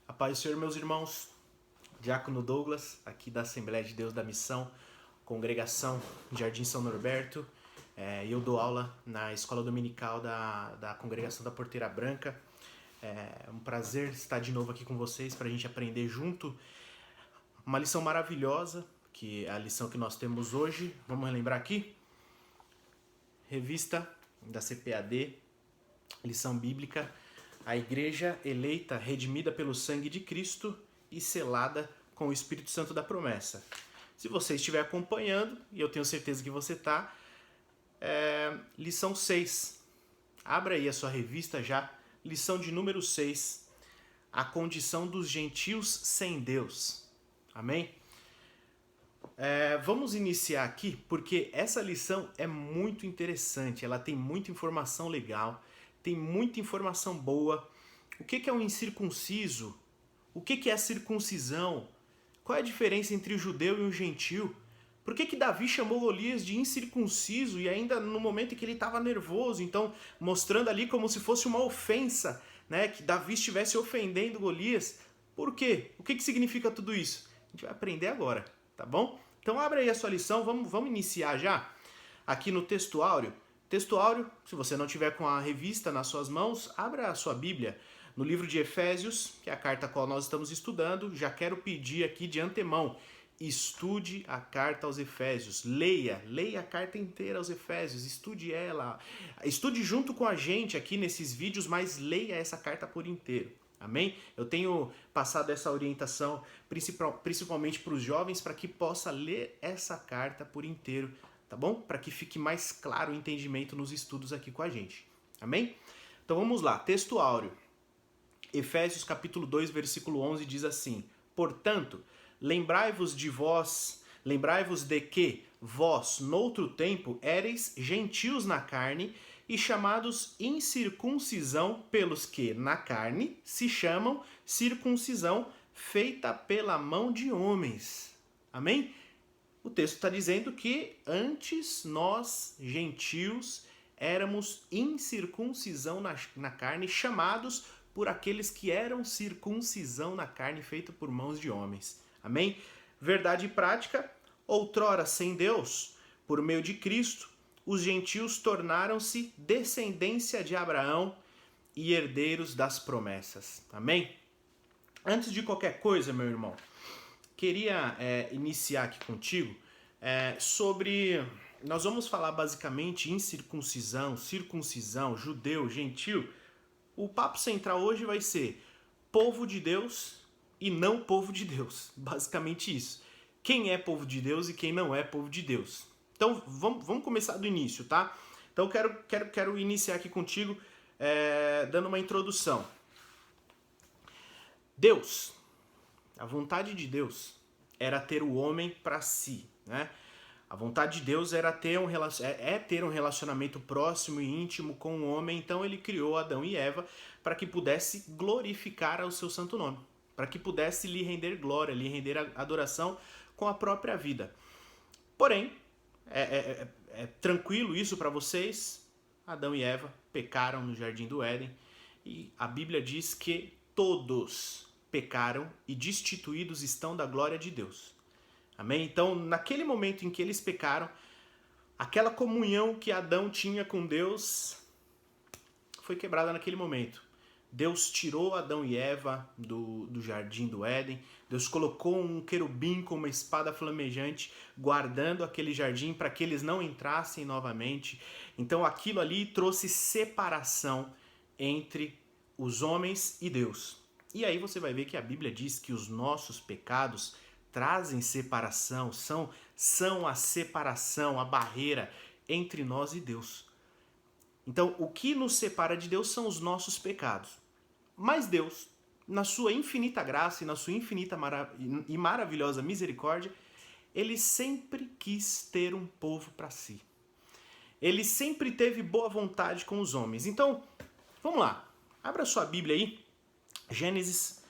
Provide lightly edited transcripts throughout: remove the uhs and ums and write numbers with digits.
A paz do Senhor, meus irmãos. Diácono Douglas, aqui da Assembleia de Deus da Missão, Congregação Jardim São Norberto. Eu dou aula na Escola Dominical da Congregação da Porteira Branca. É um prazer estar de novo aqui com vocês para a gente aprender junto. Uma lição maravilhosa, que é a lição que nós temos hoje. Vamos relembrar aqui? Revista da CPAD, lição bíblica. A igreja eleita, redimida pelo sangue de Cristo e selada com o Espírito Santo da promessa. Se você estiver acompanhando, e eu tenho certeza que você está, lição 6. Abra aí a sua revista já, lição de número 6. A condição dos gentios sem Deus. Amém? Vamos iniciar aqui, porque essa lição é muito interessante, ela tem muita informação legal, tem muita informação boa. O que é um incircunciso? O que é a circuncisão? Qual é a diferença entre o judeu e o gentil? Por que Davi chamou Golias de incircunciso e ainda no momento em que ele estava nervoso? Então, mostrando ali como se fosse uma ofensa, né? Que Davi estivesse ofendendo Golias. Por quê? O que significa tudo isso? A gente vai aprender agora, tá bom? Então, abre aí a sua lição, vamos iniciar já aqui no texto áureo. Texto áureo, se você não tiver com a revista nas suas mãos, abra a sua Bíblia no livro de Efésios, que é a carta a qual nós estamos estudando. Já quero pedir aqui de antemão, estude a carta aos Efésios, leia a carta inteira aos Efésios, estude ela, estude junto com a gente aqui nesses vídeos, mas leia essa carta por inteiro. Amém? Eu tenho passado essa orientação principalmente para os jovens, para que possa ler essa carta por inteiro, tá bom? Para que fique mais claro o entendimento nos estudos aqui com a gente. Amém? Então vamos lá, texto áureo. Efésios capítulo 2, versículo 11 diz assim: Portanto, lembrai-vos de que vós, noutro tempo, éreis gentios na carne e chamados incircuncisão pelos que, na carne, se chamam circuncisão feita pela mão de homens. Amém? O texto está dizendo que antes nós, gentios, éramos incircuncisão na carne, chamados por aqueles que eram circuncisão na carne, feita por mãos de homens. Amém? Verdade prática, outrora sem Deus, por meio de Cristo, os gentios tornaram-se descendência de Abraão e herdeiros das promessas. Amém? Antes de qualquer coisa, meu irmão, queria iniciar aqui contigo sobre... Nós vamos falar basicamente em circuncisão, judeu, gentil. O papo central hoje vai ser povo de Deus e não povo de Deus. Basicamente isso. Quem é povo de Deus e quem não é povo de Deus. Então vamos começar do início, tá? Então quero iniciar aqui contigo dando uma introdução. Deus, a vontade de Deus era ter o homem para si, né? A vontade de Deus era ter um relacionamento próximo e íntimo com o homem, então ele criou Adão e Eva para que pudesse glorificar ao seu santo nome, para que pudesse lhe render glória, lhe render adoração com a própria vida. Porém, é tranquilo isso para vocês? Adão e Eva pecaram no Jardim do Éden e a Bíblia diz que todos pecaram e destituídos estão da glória de Deus. Amém? Então, naquele momento em que eles pecaram, aquela comunhão que Adão tinha com Deus foi quebrada naquele momento. Deus tirou Adão e Eva do Jardim do Éden. Deus colocou um querubim com uma espada flamejante guardando aquele jardim para que eles não entrassem novamente. Então aquilo ali trouxe separação entre os homens e Deus. E aí você vai ver que a Bíblia diz que os nossos pecados trazem separação, são a separação, a barreira entre nós e Deus. Então, o que nos separa de Deus são os nossos pecados. Mas Deus, na sua infinita graça e na sua infinita e maravilhosa misericórdia, ele sempre quis ter um povo para si. Ele sempre teve boa vontade com os homens. Então, vamos lá. Abra sua Bíblia aí. Gênesis,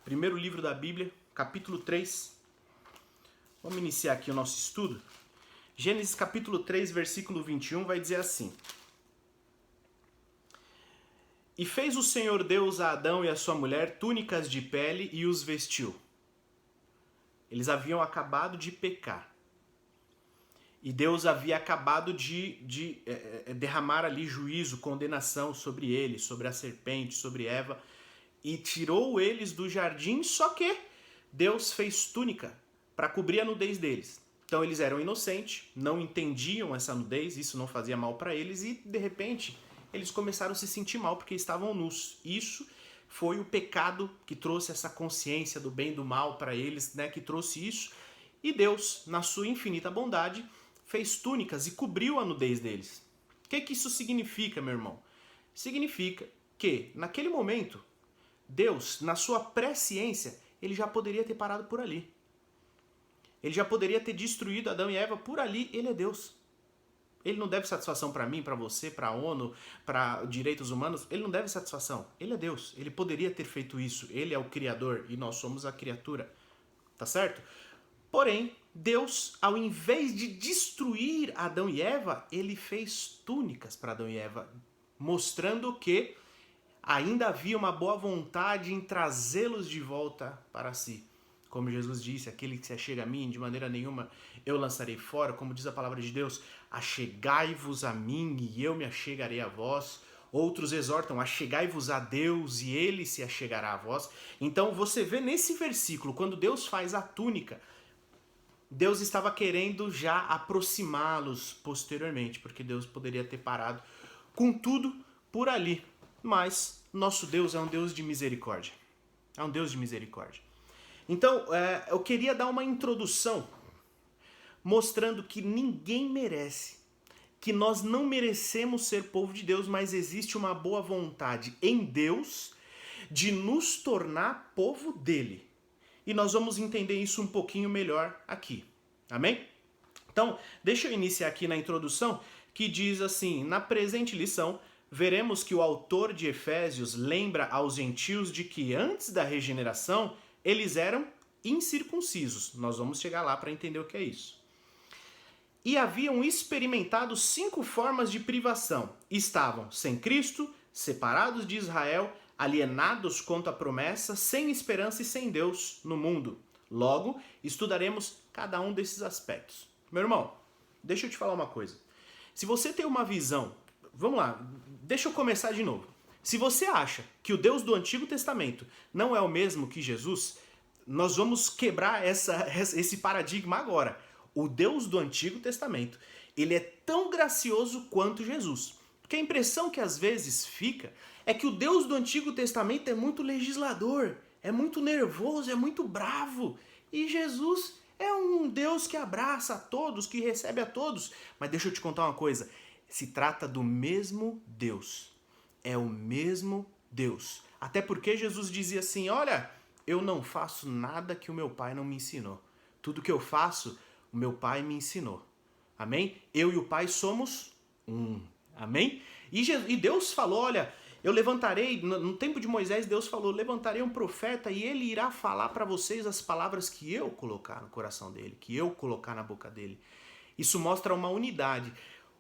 primeiro livro da Bíblia, capítulo 3. Vamos iniciar aqui o nosso estudo. Gênesis capítulo 3, versículo 21 vai dizer assim: E fez o Senhor Deus a Adão e a sua mulher túnicas de pele e os vestiu. Eles haviam acabado de pecar. E Deus havia acabado de derramar ali juízo, condenação sobre eles, sobre a serpente, sobre Eva, e tirou eles do jardim, só que Deus fez túnica para cobrir a nudez deles. Então eles eram inocentes, não entendiam essa nudez, isso não fazia mal para eles, e de repente eles começaram a se sentir mal porque estavam nus. Isso foi o pecado que trouxe essa consciência do bem e do mal para eles, né, que trouxe isso. E Deus, na sua infinita bondade, fez túnicas e cobriu a nudez deles. O que isso significa, meu irmão? Significa que, naquele momento, Deus, na sua presciência, ele já poderia ter parado por ali. Ele já poderia ter destruído Adão e Eva por ali. Ele é Deus. Ele não deve satisfação para mim, para você, para a ONU, para direitos humanos. Ele não deve satisfação. Ele é Deus. Ele poderia ter feito isso. Ele é o Criador e nós somos a criatura. Tá certo? Porém, Deus, ao invés de destruir Adão e Eva, ele fez túnicas para Adão e Eva, mostrando que ainda havia uma boa vontade em trazê-los de volta para si. Como Jesus disse, aquele que se achega a mim, de maneira nenhuma eu lançarei fora. Como diz a palavra de Deus, achegai-vos a mim e eu me achegarei a vós. Outros exortam, achegai-vos a Deus e ele se achegará a vós. Então você vê nesse versículo, quando Deus faz a túnica, Deus estava querendo já aproximá-los posteriormente, porque Deus poderia ter parado com tudo por ali. Mas nosso Deus é um Deus de misericórdia. É um Deus de misericórdia. Então, eu queria dar uma introdução mostrando que ninguém merece, que nós não merecemos ser povo de Deus, mas existe uma boa vontade em Deus de nos tornar povo dele. E nós vamos entender isso um pouquinho melhor aqui. Amém? Então, deixa eu iniciar aqui na introdução, que diz assim: na presente lição, veremos que o autor de Efésios lembra aos gentios de que antes da regeneração, eles eram incircuncisos. Nós vamos chegar lá para entender o que é isso. E haviam experimentado 5 formas de privação. Estavam sem Cristo, separados de Israel, alienados quanto à promessa, sem esperança e sem Deus no mundo. Logo, estudaremos cada um desses aspectos. Meu irmão, deixa eu te falar uma coisa. Se você tem uma visão... Vamos lá, deixa eu começar de novo. Se você acha que o Deus do Antigo Testamento não é o mesmo que Jesus, nós vamos quebrar esse paradigma agora. O Deus do Antigo Testamento, ele é tão gracioso quanto Jesus. Porque a impressão que às vezes fica é que o Deus do Antigo Testamento é muito legislador, é muito nervoso, é muito bravo. E Jesus é um Deus que abraça a todos, que recebe a todos. Mas deixa eu te contar uma coisa, se trata do mesmo Deus. É o mesmo Deus. Até porque Jesus dizia assim, olha, eu não faço nada que o meu Pai não me ensinou. Tudo que eu faço, o meu Pai me ensinou. Amém? Eu e o Pai somos um. Amém? E Deus falou, olha, eu levantarei, no tempo de Moisés, Deus falou, levantarei um profeta e ele irá falar para vocês as palavras que eu colocar no coração dele, que eu colocar na boca dele. Isso mostra uma unidade.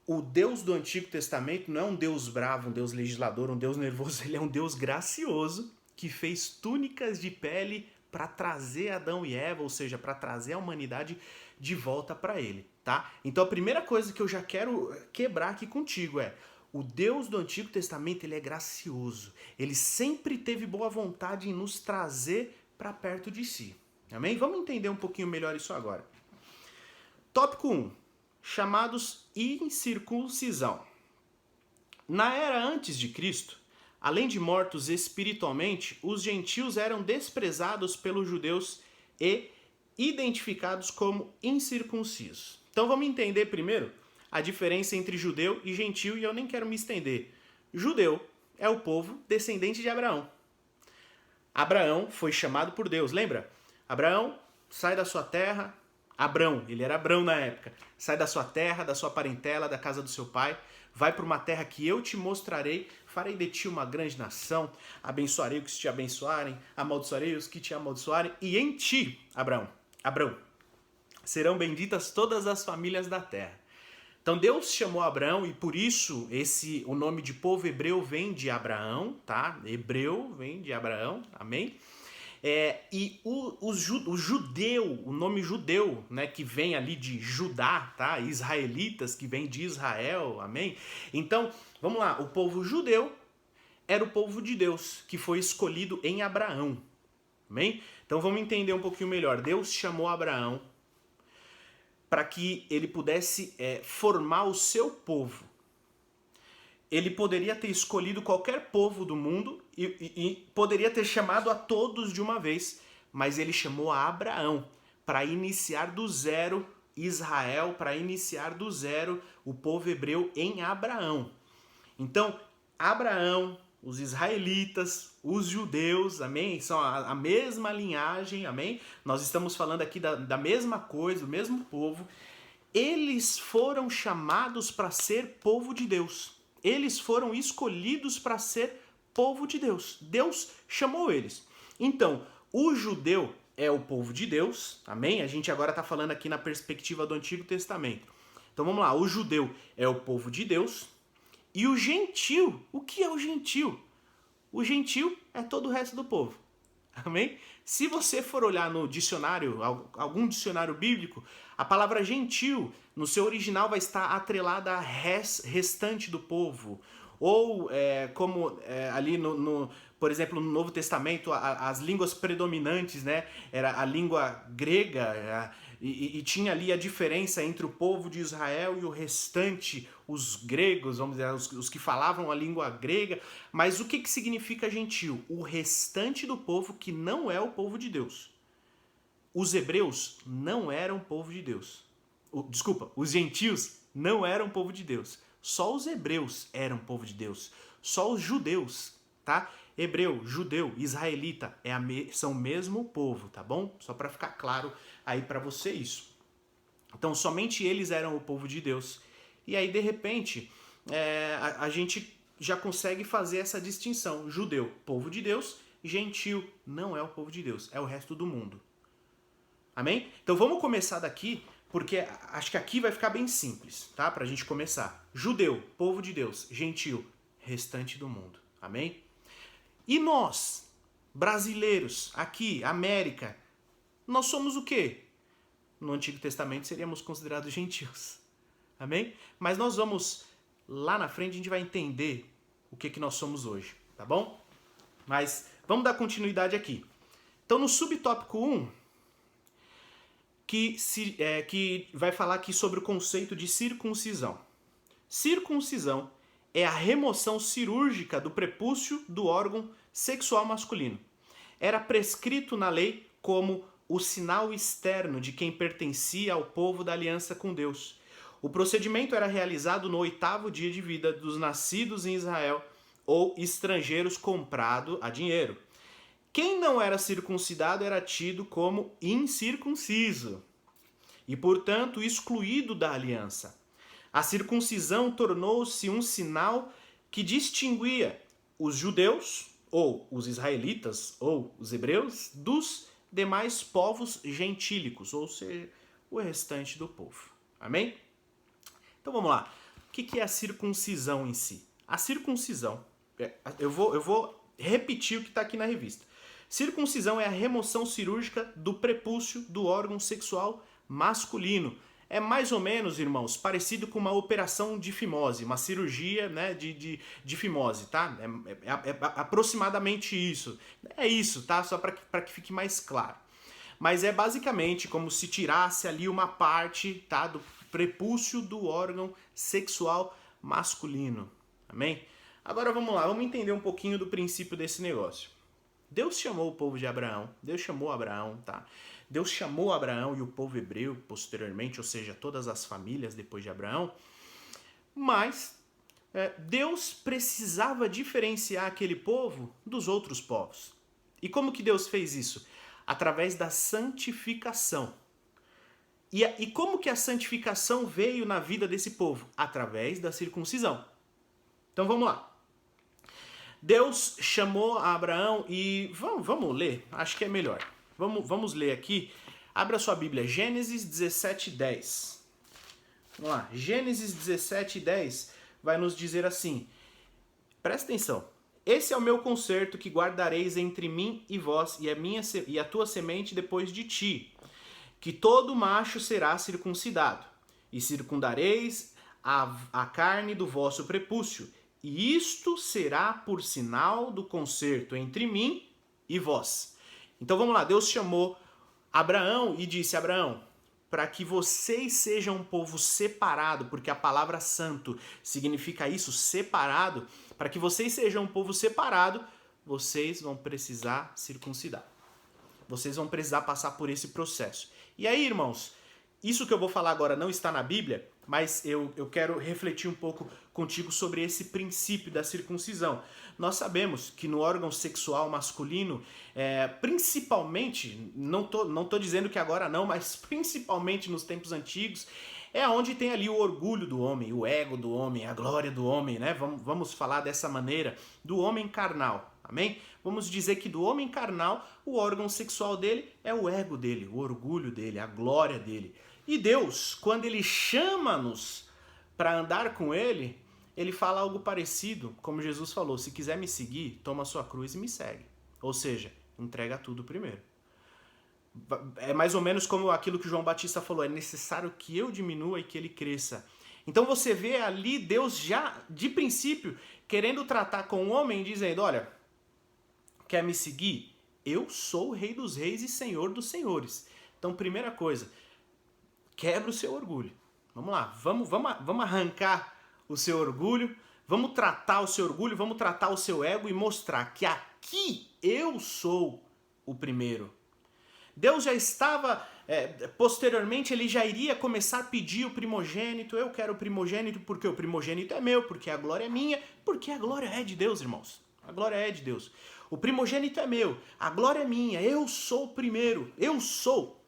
O Deus do Antigo Testamento não é um Deus bravo, um Deus legislador, um Deus nervoso, ele é um Deus gracioso que fez túnicas de pele para trazer Adão e Eva, ou seja, para trazer a humanidade de volta para ele, tá? Então a primeira coisa que eu já quero quebrar aqui contigo é, o Deus do Antigo Testamento, ele é gracioso, ele sempre teve boa vontade em nos trazer para perto de si, amém? Vamos entender um pouquinho melhor isso agora. Tópico 1, chamados incircuncisão. Na era antes de Cristo, além de mortos espiritualmente, os gentios eram desprezados pelos judeus e identificados como incircuncisos. Então vamos entender primeiro a diferença entre judeu e gentio, e eu nem quero me estender. Judeu é o povo descendente de Abraão. Abraão foi chamado por Deus, lembra? Abraão, sai da sua terra. Abrão, ele era Abrão na época. Sai da sua terra, da sua parentela, da casa do seu pai. Vai para uma terra que eu te mostrarei. Farei de ti uma grande nação. Abençoarei os que te abençoarem. Amaldiçoarei os que te amaldiçoarem. E em ti, Abrão, serão benditas todas as famílias da terra. Então Deus chamou Abraão e por isso o nome de povo hebreu vem de Abraão, tá? Hebreu vem de Abraão, amém? E o judeu, o nome judeu, né, que vem ali de Judá, tá? Israelitas, que vem de Israel, amém? Então, vamos lá, o povo judeu era o povo de Deus, que foi escolhido em Abraão, amém? Então vamos entender um pouquinho melhor. Deus chamou Abraão para que ele pudesse formar o seu povo. Ele poderia ter escolhido qualquer povo do mundo e poderia ter chamado a todos de uma vez, mas ele chamou a Abraão para iniciar do zero Israel, para iniciar do zero o povo hebreu em Abraão. Então, Abraão, os israelitas, os judeus, amém? São a mesma linhagem, amém? Nós estamos falando aqui da mesma coisa, do mesmo povo. Eles foram chamados para ser povo de Deus. Eles foram escolhidos para ser povo de Deus. Deus chamou eles. Então, o judeu é o povo de Deus, amém? A gente agora está falando aqui na perspectiva do Antigo Testamento. Então vamos lá, o judeu é o povo de Deus e o gentil, o que é o gentil? O gentil é todo o resto do povo, amém? Se você for olhar no dicionário, algum dicionário bíblico, a palavra gentil, no seu original, vai estar atrelada a restante do povo. Ou, ali, por exemplo, no Novo Testamento, as línguas predominantes, né? Era a língua grega, e tinha ali a diferença entre o povo de Israel e o restante, os gregos, vamos dizer, os que falavam a língua grega. Mas o que significa gentil? O restante do povo que não é o povo de Deus. Os hebreus não eram povo de Deus. Desculpa, os gentios não eram povo de Deus. Só os hebreus eram povo de Deus. Só os judeus, tá? Hebreu, judeu, israelita são o mesmo povo, tá bom? Só para ficar claro aí para você isso. Então, somente eles eram o povo de Deus. E aí, de repente, a gente já consegue fazer essa distinção. Judeu, povo de Deus. Gentil, não é o povo de Deus, é o resto do mundo. Amém? Então vamos começar daqui, porque acho que aqui vai ficar bem simples, tá? Pra gente começar. Judeu, povo de Deus. Gentil, restante do mundo. Amém? E nós, brasileiros, aqui, América, nós somos o quê? No Antigo Testamento seríamos considerados gentios. Amém? Mas nós vamos, lá na frente, a gente vai entender o que nós somos hoje, tá bom? Mas vamos dar continuidade aqui. Então, no subtópico 1, que vai falar aqui sobre o conceito de circuncisão. Circuncisão é a remoção cirúrgica do prepúcio do órgão sexual masculino. Era prescrito na lei como o sinal externo de quem pertencia ao povo da aliança com Deus. O procedimento era realizado no 8º dia de vida dos nascidos em Israel ou estrangeiros comprado a dinheiro. Quem não era circuncidado era tido como incircunciso e, portanto, excluído da aliança. A circuncisão tornou-se um sinal que distinguia os judeus, ou os israelitas, ou os hebreus, dos demais povos gentílicos, ou seja, o restante do povo. Amém? Então vamos lá. O que é a circuncisão em si? A circuncisão, eu vou repetir o que está aqui na revista. Circuncisão é a remoção cirúrgica do prepúcio do órgão sexual masculino. É mais ou menos, irmãos, parecido com uma operação de fimose, uma cirurgia, né, de fimose, tá? É aproximadamente isso. É isso, tá? Só para que fique mais claro. Mas é basicamente como se tirasse ali uma parte, tá, do prepúcio do órgão sexual masculino. Amém? Agora vamos lá, vamos entender um pouquinho do princípio desse negócio. Deus chamou o povo de Abraão, Deus chamou Abraão, tá? Deus chamou Abraão e o povo hebreu posteriormente, ou seja, todas as famílias depois de Abraão, mas Deus precisava diferenciar aquele povo dos outros povos. E como que Deus fez isso? Através da santificação. E como que a santificação veio na vida desse povo? Através da circuncisão. Então vamos lá. Deus chamou Abraão e vamos ler, acho que é melhor. Vamos ler aqui. Abra sua Bíblia, Gênesis 17:10. Vamos lá, Gênesis 17:10 vai nos dizer assim, presta atenção, esse é o meu concerto que guardareis entre mim e vós e a tua semente depois de ti, que todo macho será circuncidado, e circundareis a carne do vosso prepúcio, e isto será por sinal do concerto entre mim e vós. Então vamos lá, Deus chamou Abraão e disse, Abraão, para que vocês sejam um povo separado, porque a palavra santo significa isso, separado, para que vocês sejam um povo separado, vocês vão precisar circuncidar. Vocês vão precisar passar por esse processo. E aí, irmãos, isso que eu vou falar agora não está na Bíblia, mas eu quero refletir um pouco contigo sobre esse princípio da circuncisão. Nós sabemos que no órgão sexual masculino, principalmente, não tô dizendo que agora não, mas principalmente nos tempos antigos, é onde tem ali o orgulho do homem, o ego do homem, a glória do homem, né? Vamos falar dessa maneira, do homem carnal, amém? Vamos dizer que do homem carnal, o órgão sexual dele é o ego dele, o orgulho dele, a glória dele. E Deus, quando Ele chama-nos para andar com Ele, Ele fala algo parecido, como Jesus falou, se quiser me seguir, toma a sua cruz e me segue. Ou seja, entrega tudo primeiro. É mais ou menos como aquilo que João Batista falou, é necessário que eu diminua e que Ele cresça. Então você vê ali Deus já, de princípio, querendo tratar com o homem, dizendo, olha, quer me seguir? Eu sou o Rei dos Reis e Senhor dos Senhores. Então, primeira coisa, quebra o seu orgulho. Vamos lá, vamos arrancar o seu orgulho, vamos tratar o seu orgulho, vamos tratar o seu ego e mostrar que aqui eu sou o primeiro. Deus já estava, posteriormente ele já iria começar a pedir o primogênito, eu quero o primogênito porque o primogênito é meu, porque a glória é minha, porque a glória é de Deus, irmãos. A glória é de Deus. O primogênito é meu, a glória é minha, eu sou o primeiro, eu sou.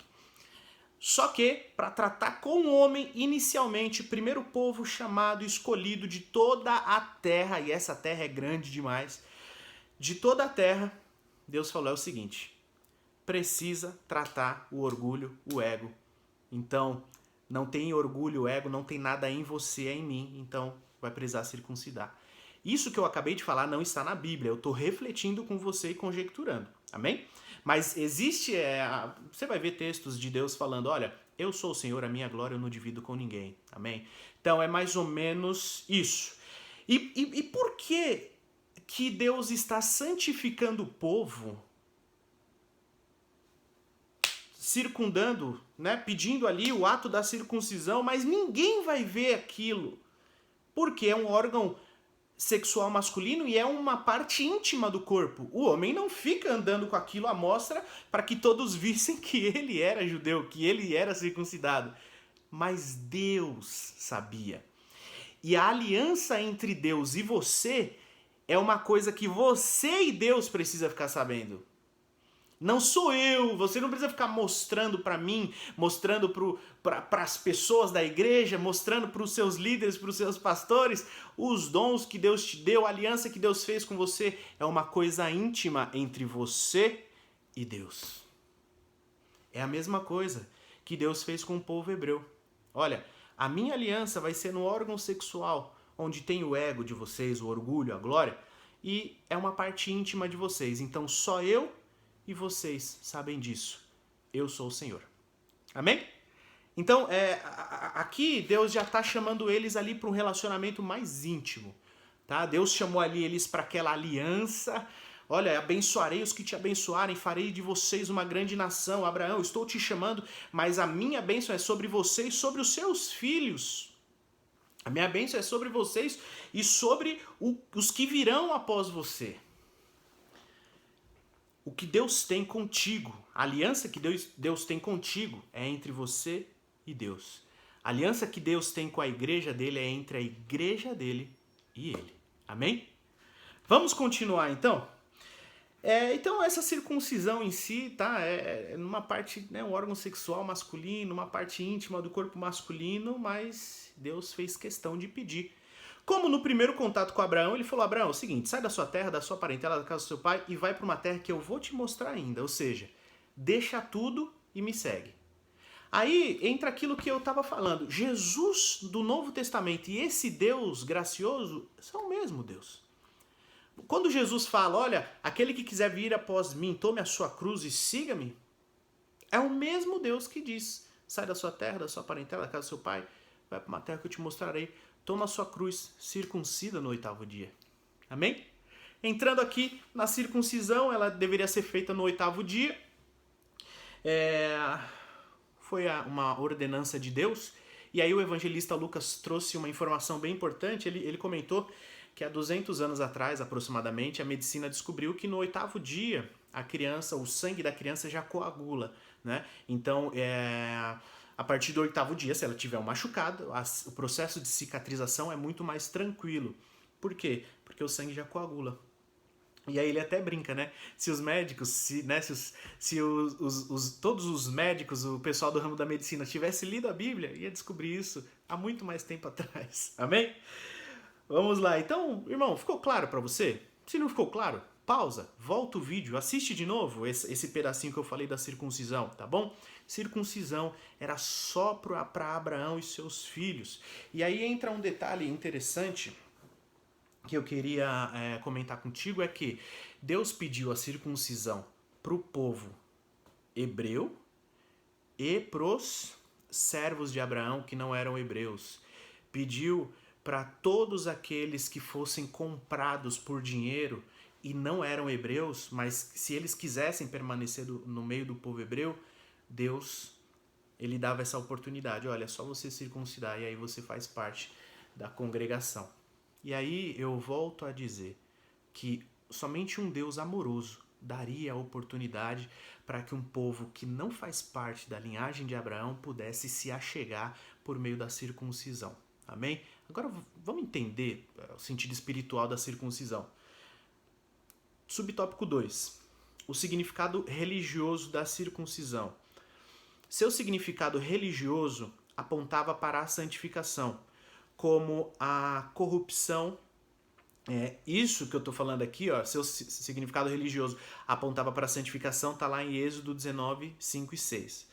Só que, para tratar com o homem, inicialmente, o primeiro povo chamado, escolhido de toda a terra, e essa terra é grande demais, de toda a terra, Deus falou o seguinte, precisa tratar o orgulho, o ego. Então, não tem orgulho, ego, não tem nada em você, é em mim, então vai precisar circuncidar. Isso que eu acabei de falar não está na Bíblia, eu estou refletindo com você e conjecturando, amém? Mas existe, você vai ver textos de Deus falando, olha, eu sou o Senhor, a minha glória eu não divido com ninguém, amém? Então é mais ou menos isso. E por que Deus está santificando o povo, circundando, né, pedindo ali o ato da circuncisão, mas ninguém vai ver aquilo? Porque é um órgão sexual masculino e é uma parte íntima do corpo. O homem não fica andando com aquilo à mostra para que todos vissem que ele era judeu, que ele era circuncidado. Mas Deus sabia. E a aliança entre Deus e você é uma coisa que você e Deus precisa ficar sabendo. Não sou eu, você não precisa ficar mostrando para mim, mostrando para as pessoas da igreja, mostrando para os seus líderes, para os seus pastores, os dons que Deus te deu, a aliança que Deus fez com você. É uma coisa íntima entre você e Deus. É a mesma coisa que Deus fez com o povo hebreu. Olha, a minha aliança vai ser no órgão sexual, onde tem o ego de vocês, o orgulho, a glória, e é uma parte íntima de vocês. Então só eu e vocês sabem disso. Eu sou o Senhor. Amém? Então, aqui Deus já está chamando eles ali para um relacionamento mais íntimo. Tá? Deus chamou ali eles para aquela aliança. Olha, abençoarei os que te abençoarem, farei de vocês uma grande nação. Abraão, estou te chamando, mas a minha bênção é sobre vocês, sobre os seus filhos. A minha bênção é sobre vocês e sobre os que virão após você. O que Deus tem contigo, a aliança que Deus tem contigo é entre você e Deus. A aliança que Deus tem com a igreja dele é entre a igreja dele e ele. Amém? Vamos continuar então? Então essa circuncisão em si, tá? Numa parte, né, um órgão sexual masculino, uma parte íntima do corpo masculino, mas Deus fez questão de pedir. Como no primeiro contato com Abraão, ele falou, Abraão, é o seguinte, sai da sua terra, da sua parentela, da casa do seu pai e vai para uma terra que eu vou te mostrar ainda. Ou seja, deixa tudo e me segue. Aí entra aquilo que eu estava falando. Jesus do Novo Testamento e esse Deus gracioso são o mesmo Deus. Quando Jesus fala, olha, aquele que quiser vir após mim, tome a sua cruz e siga-me, é o mesmo Deus que diz, sai da sua terra, da sua parentela, da casa do seu pai, vai para uma terra que eu te mostrarei, toma a sua cruz, circuncida no 8º dia. Amém? Entrando aqui na circuncisão, ela deveria ser feita no 8º dia. Foi uma ordenança de Deus. E aí o evangelista Lucas trouxe uma informação bem importante. Ele comentou que há 200 anos atrás, aproximadamente, a medicina descobriu que no 8º dia a criança, o sangue da criança já coagula, né? Então, a partir do 8º dia, se ela tiver um machucado, o processo de cicatrização é muito mais tranquilo. Por quê? Porque o sangue já coagula. E aí ele até brinca, né? Se os médicos, todos os médicos, o pessoal do ramo da medicina tivesse lido a Bíblia, ia descobrir isso há muito mais tempo atrás. Amém? Vamos lá. Então, irmão, ficou claro para você? Se não ficou claro, pausa, volta o vídeo, assiste de novo esse pedacinho que eu falei da circuncisão, tá bom? Circuncisão era só para Abraão e seus filhos. E aí entra um detalhe interessante que eu queria comentar contigo, é que Deus pediu a circuncisão para o povo hebreu e pros servos de Abraão que não eram hebreus. Pediu para todos aqueles que fossem comprados por dinheiro e não eram hebreus, mas se eles quisessem permanecer no meio do povo hebreu, Deus, ele dava essa oportunidade. Olha, é só você circuncidar e aí você faz parte da congregação. E aí eu volto a dizer que somente um Deus amoroso daria a oportunidade para que um povo que não faz parte da linhagem de Abraão pudesse se achegar por meio da circuncisão. Amém? Agora vamos entender o sentido espiritual da circuncisão. Subtópico 2. O significado religioso da circuncisão. Seu significado religioso apontava para a santificação, como a corrupção. Isso que eu estou falando aqui, ó, seu significado religioso apontava para a santificação, está lá em Êxodo 19, 5 e 6.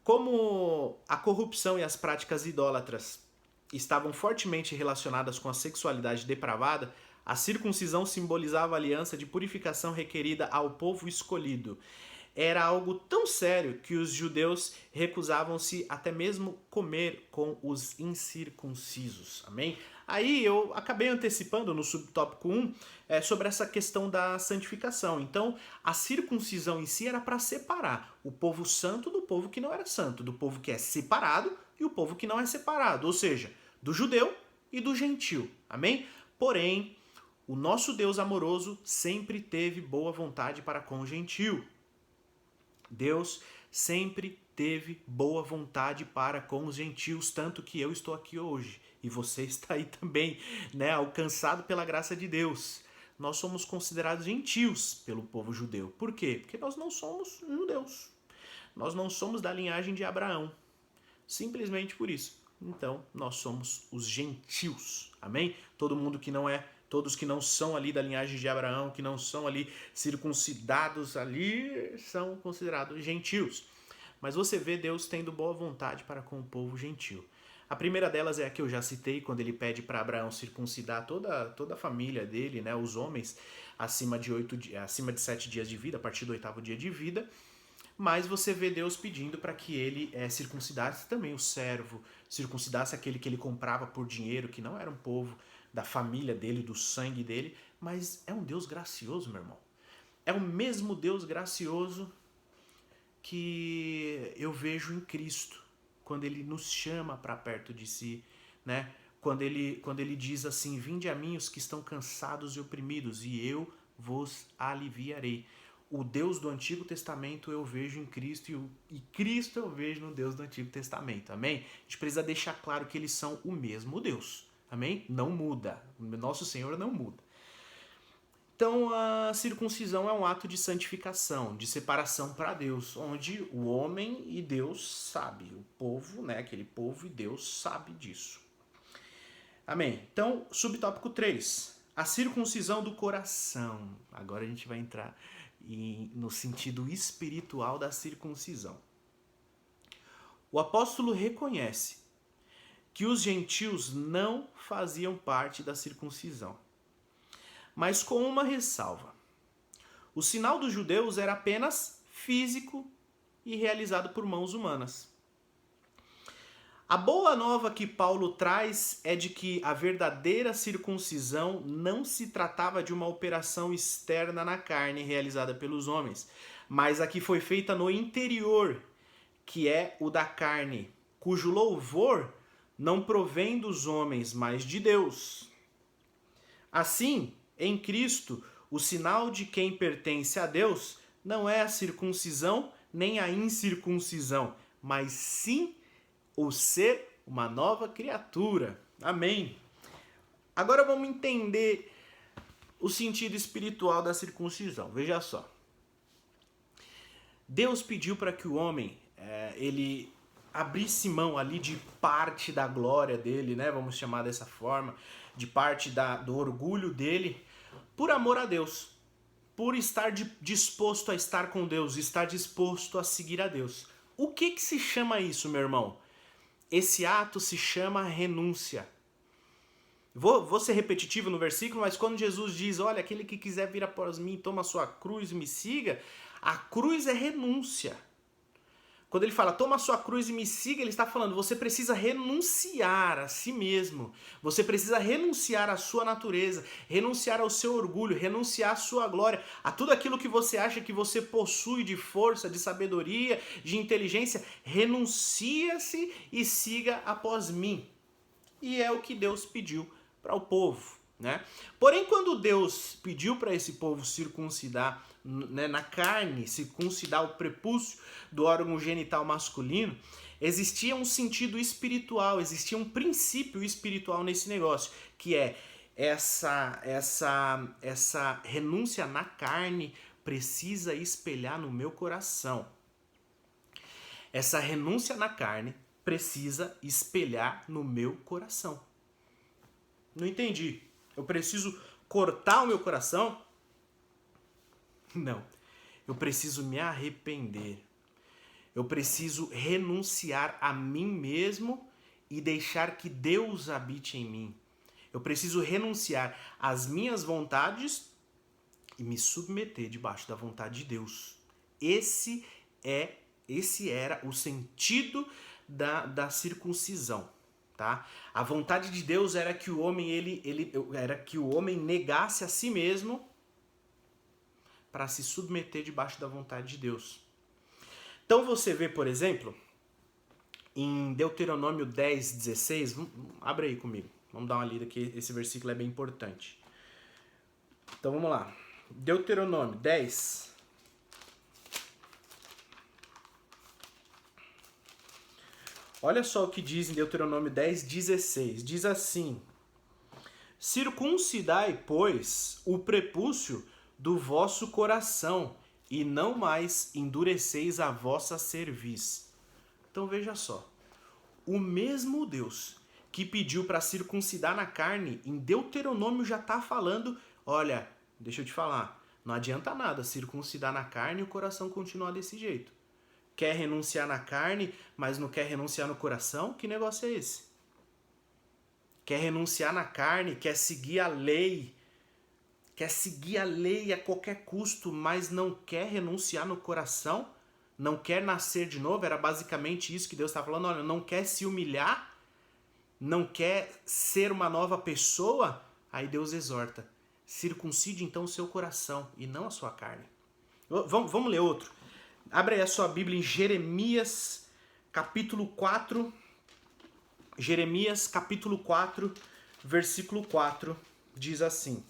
Como a corrupção e as práticas idólatras estavam fortemente relacionadas com a sexualidade depravada, a circuncisão simbolizava a aliança de purificação requerida ao povo escolhido. Era algo tão sério que os judeus recusavam-se até mesmo comer com os incircuncisos. Amém? Aí eu acabei antecipando no subtópico 1 sobre essa questão da santificação. Então, a circuncisão em si era para separar o povo santo do povo que não era santo, do povo que é separado e o povo que não é separado, ou seja, do judeu e do gentil. Amém? Porém, o nosso Deus amoroso sempre teve boa vontade para com o gentil. Deus sempre teve boa vontade para com os gentios, tanto que eu estou aqui hoje e você está aí também, né, alcançado pela graça de Deus. Nós somos considerados gentios pelo povo judeu. Por quê? Porque nós não somos judeus. Nós não somos da linhagem de Abraão. Simplesmente por isso. Então, nós somos os gentios. Amém? Todo mundo que não é, todos que não são ali da linhagem de Abraão, que não são ali circuncidados ali, são considerados gentios. Mas você vê Deus tendo boa vontade para com o povo gentil. A primeira delas é a que eu já citei, quando ele pede para Abraão circuncidar toda a família dele, né, os homens acima de 7 dias de vida, a partir do 8º dia de vida. Mas você vê Deus pedindo para que ele circuncidasse também o servo, circuncidasse aquele que ele comprava por dinheiro, que não era um povo da família dele, do sangue dele, mas é um Deus gracioso, meu irmão. É o mesmo Deus gracioso que eu vejo em Cristo, quando ele nos chama para perto de si, né? Quando ele diz assim, vinde a mim os que estão cansados e oprimidos, e eu vos aliviarei. O Deus do Antigo Testamento eu vejo em Cristo e Cristo eu vejo no Deus do Antigo Testamento, amém? A gente precisa deixar claro que eles são o mesmo Deus, amém? Não muda, o nosso Senhor não muda. Então a circuncisão é um ato de santificação, de separação para Deus, onde o homem e Deus sabe, o povo, né, aquele povo e Deus sabe disso. Amém? Então, subtópico 3, a circuncisão do coração. Agora a gente vai entrar no sentido espiritual da circuncisão. o apóstolo reconhece que os gentios não faziam parte da circuncisão, mas com uma ressalva. O sinal dos judeus era apenas físico e realizado por mãos humanas. A boa nova que Paulo traz é de que a verdadeira circuncisão não se tratava de uma operação externa na carne realizada pelos homens, mas a que foi feita no interior, que é o da carne, cujo louvor não provém dos homens, mas de Deus. Assim, em Cristo, o sinal de quem pertence a Deus não é a circuncisão nem a incircuncisão, mas sim o ser uma nova criatura. Amém. Agora vamos entender o sentido espiritual da circuncisão. Veja só. Deus pediu para que o homem ele abrisse mão ali de parte da glória dele, né? Vamos chamar dessa forma, de parte do orgulho dele, por amor a Deus, por estar disposto a estar com Deus, estar disposto a seguir a Deus. O que se chama isso, meu irmão? Esse ato se chama renúncia. Vou ser repetitivo no versículo, mas quando Jesus diz, olha, aquele que quiser vir após mim, toma a sua cruz e me siga, a cruz é renúncia. Quando ele fala, toma a sua cruz e me siga, ele está falando, você precisa renunciar a si mesmo. Você precisa renunciar à sua natureza, renunciar ao seu orgulho, renunciar à sua glória, a tudo aquilo que você acha que você possui de força, de sabedoria, de inteligência. Renuncia-se e siga após mim. E é o que Deus pediu para o povo, né? Porém, quando Deus pediu para esse povo circuncidar, né, na carne, circuncidar o prepúcio do órgão genital masculino, existia um sentido espiritual, existia um princípio espiritual nesse negócio, que é essa renúncia na carne precisa espelhar no meu coração. Essa renúncia na carne precisa espelhar no meu coração. Não entendi. Eu preciso cortar o meu coração? Não. Eu preciso me arrepender. Eu preciso renunciar a mim mesmo e deixar que Deus habite em mim. Eu preciso renunciar às minhas vontades e me submeter debaixo da vontade de Deus. Esse era o sentido da circuncisão, tá? A vontade de Deus era que o homem negasse a si mesmo para se submeter debaixo da vontade de Deus. Então você vê, por exemplo, em Deuteronômio 10, 16, abre aí comigo, vamos dar uma lida que esse versículo é bem importante. Então vamos lá, Deuteronômio 10, olha só o que diz em Deuteronômio 10, 16, diz assim, circuncidai, pois, o prepúcio do vosso coração, e não mais endureceis a vossa cerviz. Então veja só, o mesmo Deus que pediu para circuncidar na carne, em Deuteronômio já está falando, olha, deixa eu te falar, não adianta nada circuncidar na carne e o coração continuar desse jeito. Quer renunciar na carne, mas não quer renunciar no coração? Que negócio é esse? Quer renunciar na carne, quer seguir a lei a qualquer custo, mas não quer renunciar no coração, não quer nascer de novo, era basicamente isso que Deus está falando, olha, não quer se humilhar, não quer ser uma nova pessoa, aí Deus exorta, circuncide então o seu coração e não a sua carne. Vamos ler outro. Abre aí a sua Bíblia em Jeremias, capítulo 4, Jeremias, capítulo 4, versículo 4, diz assim.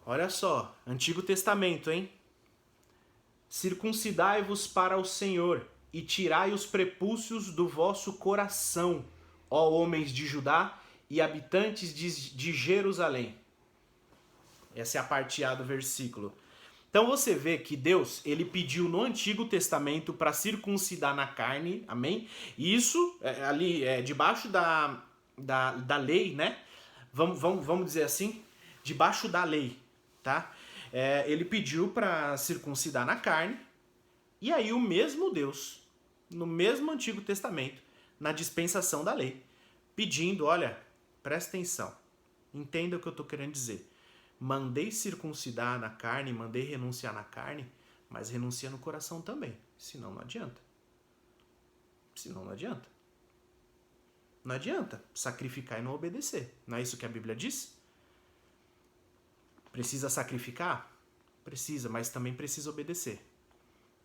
Olha só, Antigo Testamento, hein? Circuncidai-vos para o Senhor e tirai os prepúcios do vosso coração, ó homens de Judá e habitantes de Jerusalém. Essa é a parte A do versículo. Então você vê que Deus, ele pediu no Antigo Testamento para circuncidar na carne, amém? E isso, ali, debaixo da lei, né? Vamos dizer assim, debaixo da lei, tá? Ele pediu para circuncidar na carne, e aí o mesmo Deus no mesmo Antigo Testamento, na dispensação da lei, pedindo, olha, presta atenção, entenda o que eu estou querendo dizer. Mandei circuncidar na carne, mandei renunciar na carne, mas renuncia no coração também, senão não adianta. Senão não adianta. Não adianta sacrificar e não obedecer. Não é isso que a Bíblia diz? Precisa sacrificar? Precisa, mas também precisa obedecer.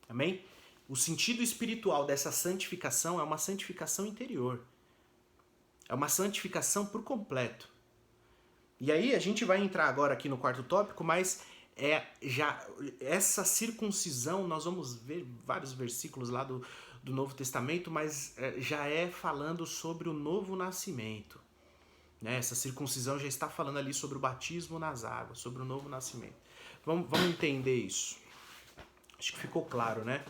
Amém? O sentido espiritual dessa santificação é uma santificação interior. É uma santificação por completo. E aí a gente vai entrar agora aqui no quarto tópico, mas essa circuncisão, nós vamos ver vários versículos lá do Novo Testamento, mas já é falando sobre o novo nascimento. Né? Essa circuncisão já está falando ali sobre o batismo nas águas, sobre o novo nascimento. Vamos entender isso. Acho que ficou claro, né?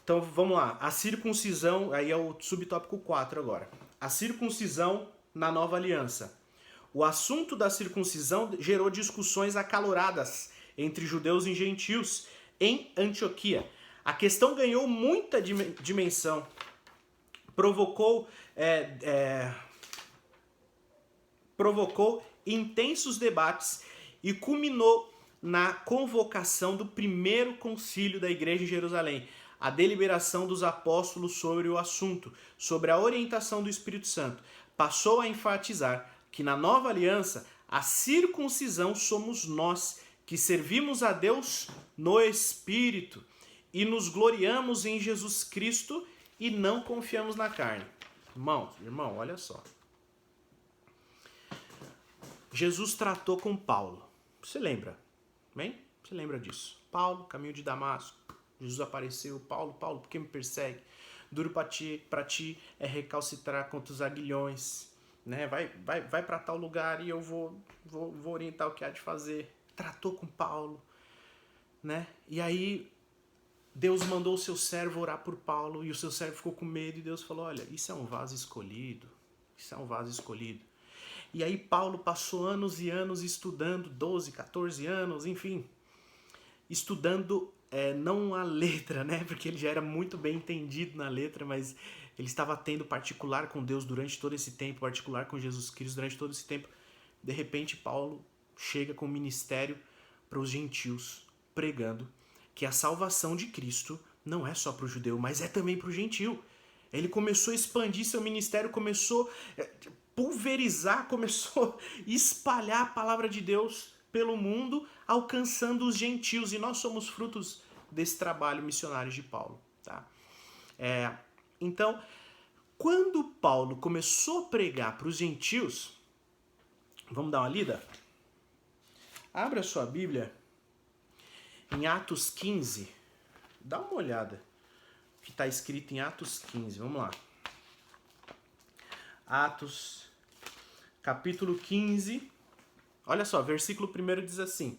Então vamos lá. A circuncisão, aí é o subtópico 4 agora. A circuncisão na nova aliança. O assunto da circuncisão gerou discussões acaloradas entre judeus e gentios em Antioquia. A questão ganhou muita dimensão, provocou intensos debates e culminou na convocação do primeiro concílio da igreja em Jerusalém, a deliberação dos apóstolos sobre o assunto, sobre a orientação do Espírito Santo. Passou a enfatizar que na nova aliança a circuncisão somos nós, que servimos a Deus no Espírito e nos gloriamos em Jesus Cristo e não confiamos na carne. Irmão, olha só. Jesus tratou com Paulo. Você lembra? Bem? Você lembra disso? Paulo, caminho de Damasco. Jesus apareceu. Paulo, por que me persegue? Duro para ti é recalcitrar contra os aguilhões. Né? Vai para tal lugar e eu vou orientar o que há de fazer. Tratou com Paulo. Né? E aí Deus mandou o seu servo orar por Paulo e o seu servo ficou com medo e Deus falou, olha, isso é um vaso escolhido. Isso é um vaso escolhido. E aí Paulo passou anos e anos estudando, 12, 14 anos, enfim, estudando não a letra, né? Porque ele já era muito bem entendido na letra, mas ele estava tendo particular com Deus durante todo esse tempo, particular com Jesus Cristo durante todo esse tempo. De repente, Paulo chega com o ministério para os gentios, pregando que a salvação de Cristo não é só para o judeu, mas é também para o gentil. Ele começou a expandir seu ministério, começou a pulverizar, começou a espalhar a palavra de Deus pelo mundo, alcançando os gentios. E nós somos frutos desse trabalho missionário de Paulo. Tá? Então, quando Paulo começou a pregar para os gentios, vamos dar uma lida? Abra a sua Bíblia em Atos 15. Dá uma olhada o que está escrito em Atos 15. Vamos lá. Atos, capítulo 15. Olha só, versículo 1 diz assim.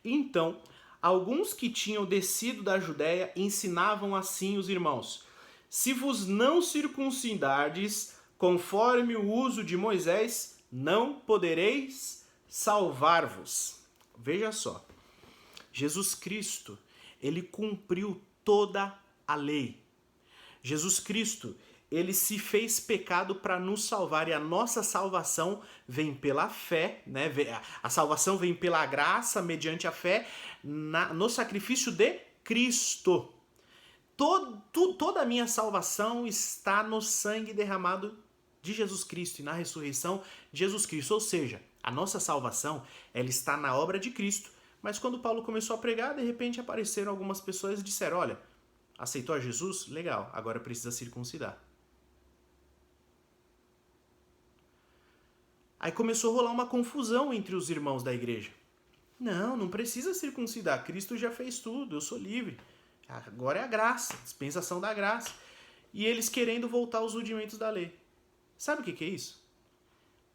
Então, alguns que tinham descido da Judéia ensinavam assim os irmãos. Se vos não circuncidardes conforme o uso de Moisés, não podereis salvar-vos. Veja só. Jesus Cristo, ele cumpriu toda a lei. Jesus Cristo, ele se fez pecado para nos salvar e a nossa salvação vem pela fé, né? A salvação vem pela graça, mediante a fé, no sacrifício de Cristo. Toda a minha salvação está no sangue derramado de Jesus Cristo e na ressurreição de Jesus Cristo. Ou seja, a nossa salvação, ela está na obra de Cristo. Mas quando Paulo começou a pregar, de repente apareceram algumas pessoas e disseram, olha, aceitou a Jesus? Legal, agora precisa circuncidar. Aí começou a rolar uma confusão entre os irmãos da igreja. Não precisa circuncidar, Cristo já fez tudo, eu sou livre. Agora é a graça, dispensação da graça. E eles querendo voltar aos rudimentos da lei. Sabe o que é isso?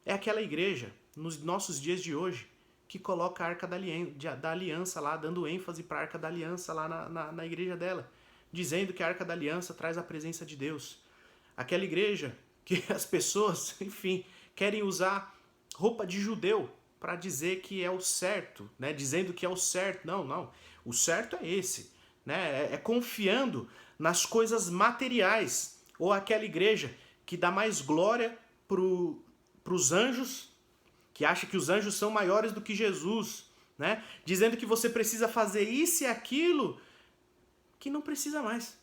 É aquela igreja, nos nossos dias de hoje, que coloca a Arca da Aliança lá, dando ênfase para a Arca da Aliança lá na igreja dela, dizendo que a Arca da Aliança traz a presença de Deus. Aquela igreja que as pessoas, enfim, querem usar roupa de judeu para dizer que é o certo, né? Dizendo que é o certo. Não. O certo é esse, né? É confiando nas coisas materiais, ou aquela igreja que dá mais glória para os anjos, que acha que os anjos são maiores do que Jesus, né? Dizendo que você precisa fazer isso e aquilo, que não precisa mais.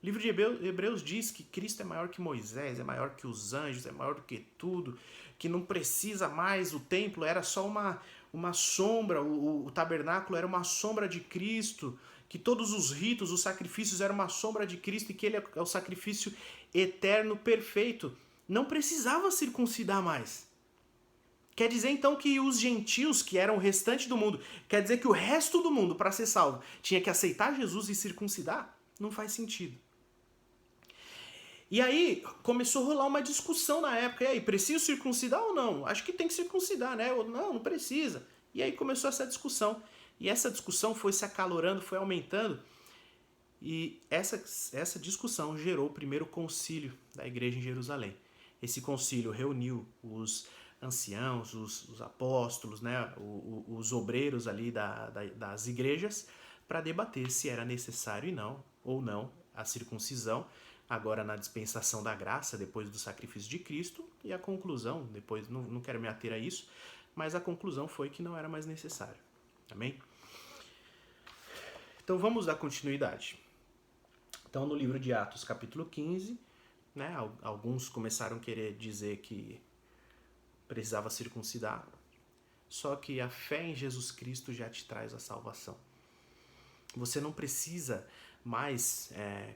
O livro de Hebreus diz que Cristo é maior que Moisés, é maior que os anjos, é maior do que tudo, que não precisa mais, o templo era só uma sombra, o tabernáculo era uma sombra de Cristo, que todos os ritos, os sacrifícios eram uma sombra de Cristo e que ele é o sacrifício eterno, perfeito. Não precisava circuncidar mais. Quer dizer então que os gentios, que eram o restante do mundo, quer dizer que o resto do mundo, para ser salvo, tinha que aceitar Jesus e circuncidar? Não faz sentido. E aí começou a rolar uma discussão na época. E aí, preciso circuncidar ou não? Acho que tem que circuncidar, né? Ou não precisa. E aí começou essa discussão. E essa discussão foi se acalorando, foi aumentando. E essa discussão gerou o primeiro concílio da igreja em Jerusalém. Esse concílio reuniu os anciãos, os apóstolos, né? Os obreiros ali das igrejas, para debater se era necessário ou não a circuncisão, agora na dispensação da graça, depois do sacrifício de Cristo, e a conclusão, depois não quero me ater a isso, mas a conclusão foi que não era mais necessário. Amém? Então vamos dar continuidade. Então no livro de Atos, capítulo 15, né, alguns começaram a querer dizer que precisava circuncidar, só que a fé em Jesus Cristo já te traz a salvação. Você não precisa mais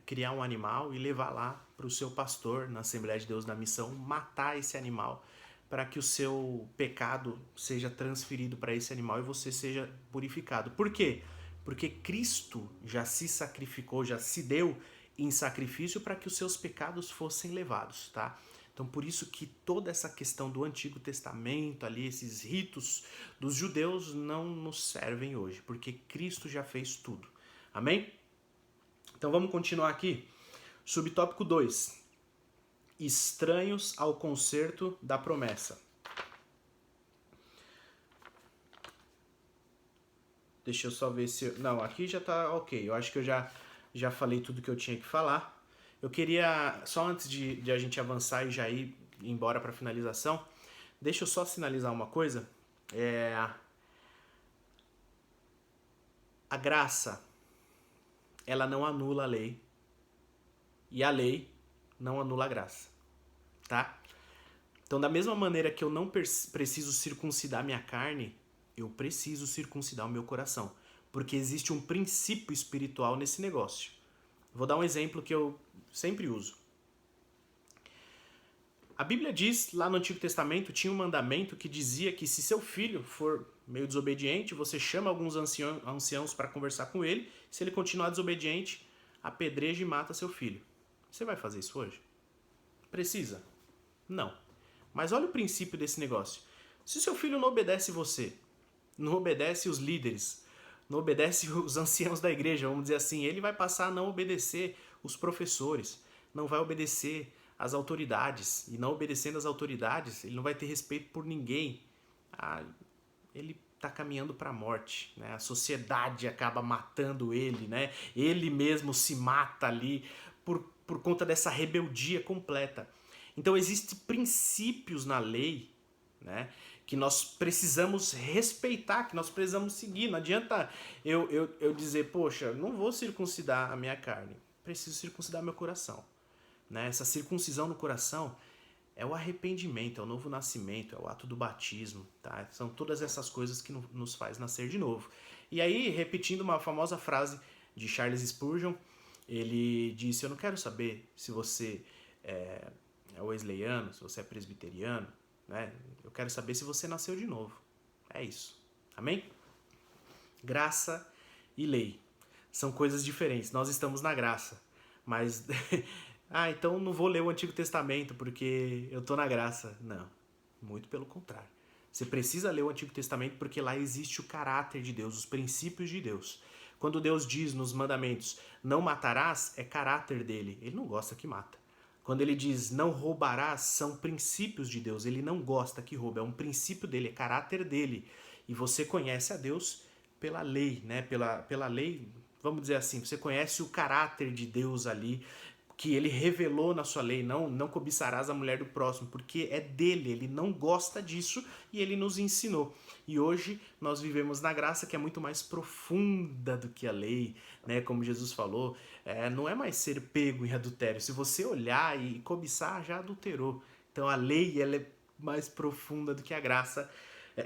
criar um animal e levar lá para o seu pastor na Assembleia de Deus na missão, matar esse animal para que o seu pecado seja transferido para esse animal e você seja purificado. Por quê? Porque Cristo já se sacrificou, já se deu em sacrifício para que os seus pecados fossem levados, tá? Então por isso que toda essa questão do Antigo Testamento ali, esses ritos dos judeus não nos servem hoje, porque Cristo já fez tudo. Amém? Então vamos continuar aqui. Subtópico 2. Estranhos ao concerto da promessa. Deixa eu só ver se... Não, aqui já tá ok. Eu acho que eu já falei tudo que eu tinha que falar. Eu queria, só antes de a gente avançar e já ir embora para finalização, deixa eu só sinalizar uma coisa. A graça, ela não anula a lei. E a lei não anula a graça. Tá? Então, da mesma maneira que eu não preciso circuncidar minha carne, eu preciso circuncidar o meu coração. Porque existe um princípio espiritual nesse negócio. Vou dar um exemplo que eu sempre uso. A Bíblia diz, lá no Antigo Testamento, tinha um mandamento que dizia que se seu filho for meio desobediente, você chama alguns anciãos para conversar com ele. Se ele continuar desobediente, apedreja e mata seu filho. Você vai fazer isso hoje? Precisa? Não. Mas olha o princípio desse negócio. Se seu filho não obedece você, não obedece os líderes, não obedece os anciãos da igreja, vamos dizer assim, ele vai passar a não obedecer os professores, não vai obedecer as autoridades. E não obedecendo as autoridades, ele não vai ter respeito por ninguém. Ele está caminhando para a morte, né? A sociedade acaba matando ele, né? Ele mesmo se mata ali por conta dessa rebeldia completa. Então existem princípios na lei, né, que nós precisamos respeitar, que nós precisamos seguir. Não adianta eu dizer, poxa, não vou circuncidar a minha carne, preciso circuncidar meu coração. Né? Essa circuncisão no coração é o arrependimento, é o novo nascimento, é o ato do batismo. Tá? São todas essas coisas que nos faz nascer de novo. E aí, repetindo uma famosa frase de Charles Spurgeon, ele disse, eu não quero saber se você é wesleyano, se você é presbiteriano, né? Eu quero saber se você nasceu de novo. É isso. Amém? Graça e lei são coisas diferentes. Nós estamos na graça, mas então não vou ler o Antigo Testamento porque eu estou na graça. Não, muito pelo contrário. Você precisa ler o Antigo Testamento porque lá existe o caráter de Deus, os princípios de Deus. Quando Deus diz nos mandamentos, não matarás, é caráter dele. Ele não gosta que mata. Quando ele diz não roubarás, são princípios de Deus. Ele não gosta que roube, é um princípio dele, é caráter dele. E você conhece a Deus pela lei, né? Pela lei vamos dizer assim, você conhece o caráter de Deus ali, que ele revelou na sua lei, não cobiçarás a mulher do próximo, porque é dele, ele não gosta disso e ele nos ensinou. E hoje nós vivemos na graça que é muito mais profunda do que a lei, né? Como Jesus falou, não é mais ser pego em adultério. Se você olhar e cobiçar, já adulterou. Então a lei, ela é mais profunda do que a graça.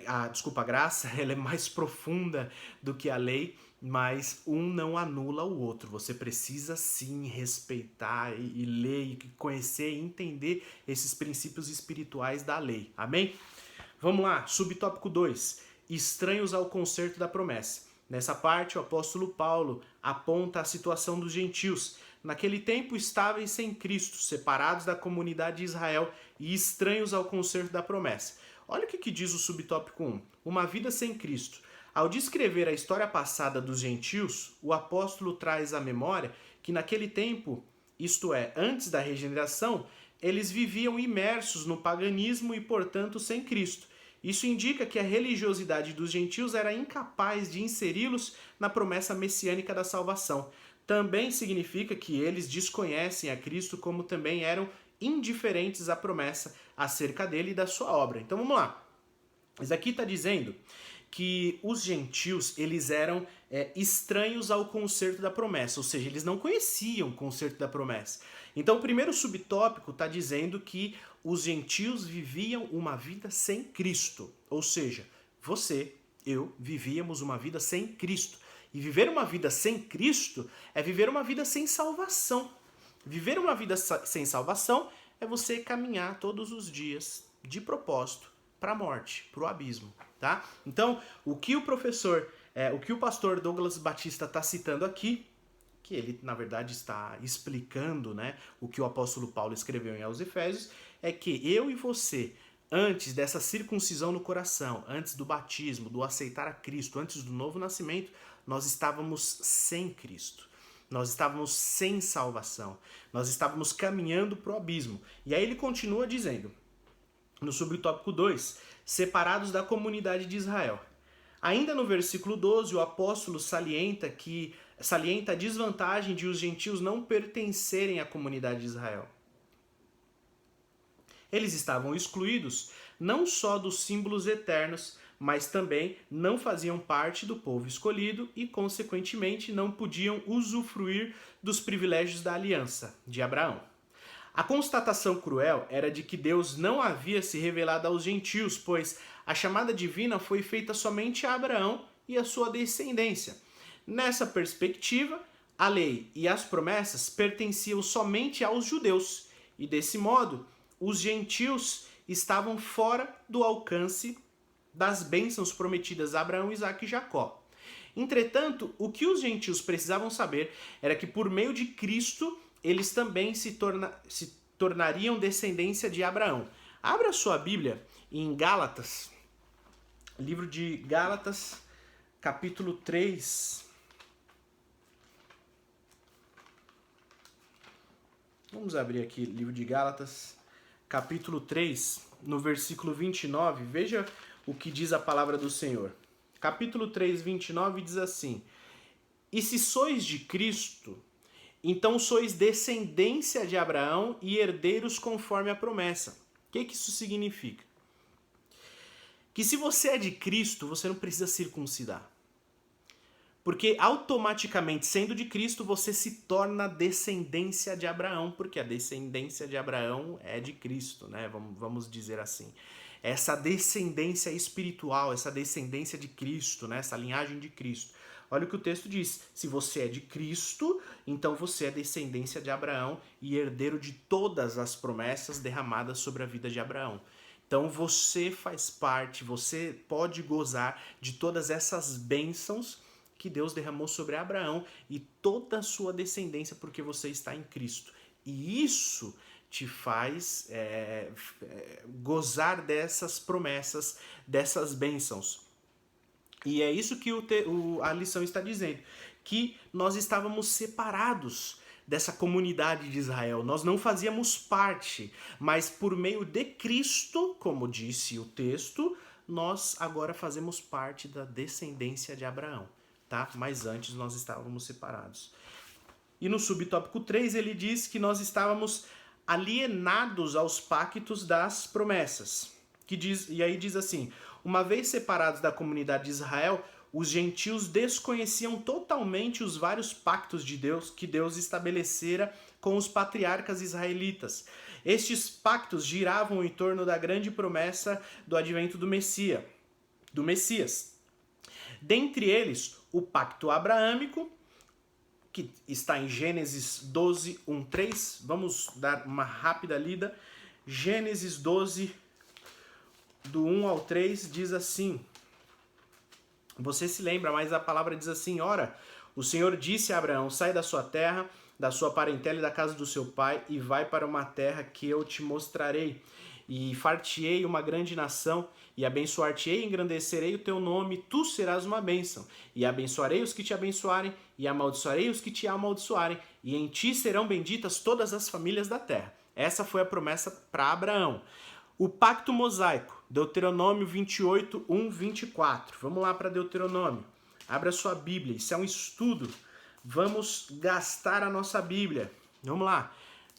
A graça, ela é mais profunda do que a lei, mas um não anula o outro. Você precisa sim respeitar e ler e conhecer e entender esses princípios espirituais da lei. Amém? Vamos lá, subtópico 2. Estranhos ao concerto da promessa. Nessa parte, o apóstolo Paulo aponta a situação dos gentios. Naquele tempo, estáveis sem Cristo, separados da comunidade de Israel e estranhos ao concerto da promessa. Olha o que diz o subtópico 1. Uma vida sem Cristo. Ao descrever a história passada dos gentios, o apóstolo traz à memória que naquele tempo, isto é, antes da regeneração, eles viviam imersos no paganismo e, portanto, sem Cristo. Isso indica que a religiosidade dos gentios era incapaz de inseri-los na promessa messiânica da salvação. Também significa que eles desconhecem a Cristo, como também eram indiferentes à promessa acerca dele e da sua obra. Então vamos lá. Isso aqui está dizendo que os gentios eles eram estranhos ao concerto da promessa, ou seja, eles não conheciam o concerto da promessa. Então o primeiro subtópico está dizendo que os gentios viviam uma vida sem Cristo, ou seja, você, eu, vivíamos uma vida sem Cristo. E viver uma vida sem Cristo é viver uma vida sem salvação. Viver uma vida sem salvação é você caminhar todos os dias de propósito para a morte, para o abismo, tá? Então, o que o pastor Douglas Batista está citando aqui, que ele, na verdade, está explicando, né, o que o apóstolo Paulo escreveu em aos Efésios, é que eu e você, antes dessa circuncisão no coração, antes do batismo, do aceitar a Cristo, antes do novo nascimento, nós estávamos sem Cristo. Nós estávamos sem salvação. Nós estávamos caminhando para o abismo. E aí ele continua dizendo, no subtópico 2, separados da comunidade de Israel. Ainda no versículo 12, o apóstolo salienta a desvantagem de os gentios não pertencerem à comunidade de Israel. Eles estavam excluídos não só dos símbolos eternos, mas também não faziam parte do povo escolhido e, consequentemente, não podiam usufruir dos privilégios da aliança de Abraão. A constatação cruel era de que Deus não havia se revelado aos gentios, pois a chamada divina foi feita somente a Abraão e a sua descendência. Nessa perspectiva, a lei e as promessas pertenciam somente aos judeus, e desse modo, os gentios estavam fora do alcance das bênçãos prometidas a Abraão, Isaque e Jacó. Entretanto, o que os gentios precisavam saber era que por meio de Cristo eles também se tornariam descendência de Abraão. Abra sua Bíblia em Gálatas, livro de Gálatas, capítulo 3. Vamos abrir aqui o livro de Gálatas, capítulo 3, no versículo 29. Veja o que diz a palavra do Senhor. Capítulo 3, 29 diz assim: E se sois de Cristo, então sois descendência de Abraão e herdeiros conforme a promessa. O que isso significa? Que se você é de Cristo, você não precisa circuncidar. Porque automaticamente, sendo de Cristo, você se torna descendência de Abraão, porque a descendência de Abraão é de Cristo, né? Vamos dizer assim. Essa descendência espiritual, essa descendência de Cristo, né? Essa linhagem de Cristo. Olha o que o texto diz. Se você é de Cristo, então você é descendência de Abraão e herdeiro de todas as promessas derramadas sobre a vida de Abraão. Então você faz parte, você pode gozar de todas essas bênçãos que Deus derramou sobre Abraão e toda a sua descendência, porque você está em Cristo. E isso te faz gozar dessas promessas, dessas bênçãos. E é isso que a lição está dizendo, que nós estávamos separados dessa comunidade de Israel. Nós não fazíamos parte, mas por meio de Cristo, como disse o texto, nós agora fazemos parte da descendência de Abraão. tá? Mas antes nós estávamos separados. E no subtópico 3 ele diz que nós estávamos alienados aos pactos das promessas. E aí diz assim: uma vez separados da comunidade de Israel, os gentios desconheciam totalmente os vários pactos de Deus que Deus estabelecera com os patriarcas israelitas. Estes pactos giravam em torno da grande promessa do advento do Messias. Dentre eles, o pacto abraâmico, que está em Gênesis 12, 1, 3. Vamos dar uma rápida lida. Gênesis 12, do 1 ao 3, diz assim. Você se lembra, mas a palavra diz assim: ora, o Senhor disse a Abraão: sai da sua terra, da sua parentela e da casa do seu pai, e vai para uma terra que eu te mostrarei. E far-te-ei uma grande nação, e abençoar-te-ei e engrandecerei o teu nome, tu serás uma bênção. E abençoarei os que te abençoarem, e amaldiçoarei os que te amaldiçoarem, e em ti serão benditas todas as famílias da terra. Essa foi a promessa para Abraão. O pacto mosaico, Deuteronômio 28, 1, 24. Vamos lá para Deuteronômio. Abra sua Bíblia, isso é um estudo. Vamos gastar a nossa Bíblia. Vamos lá.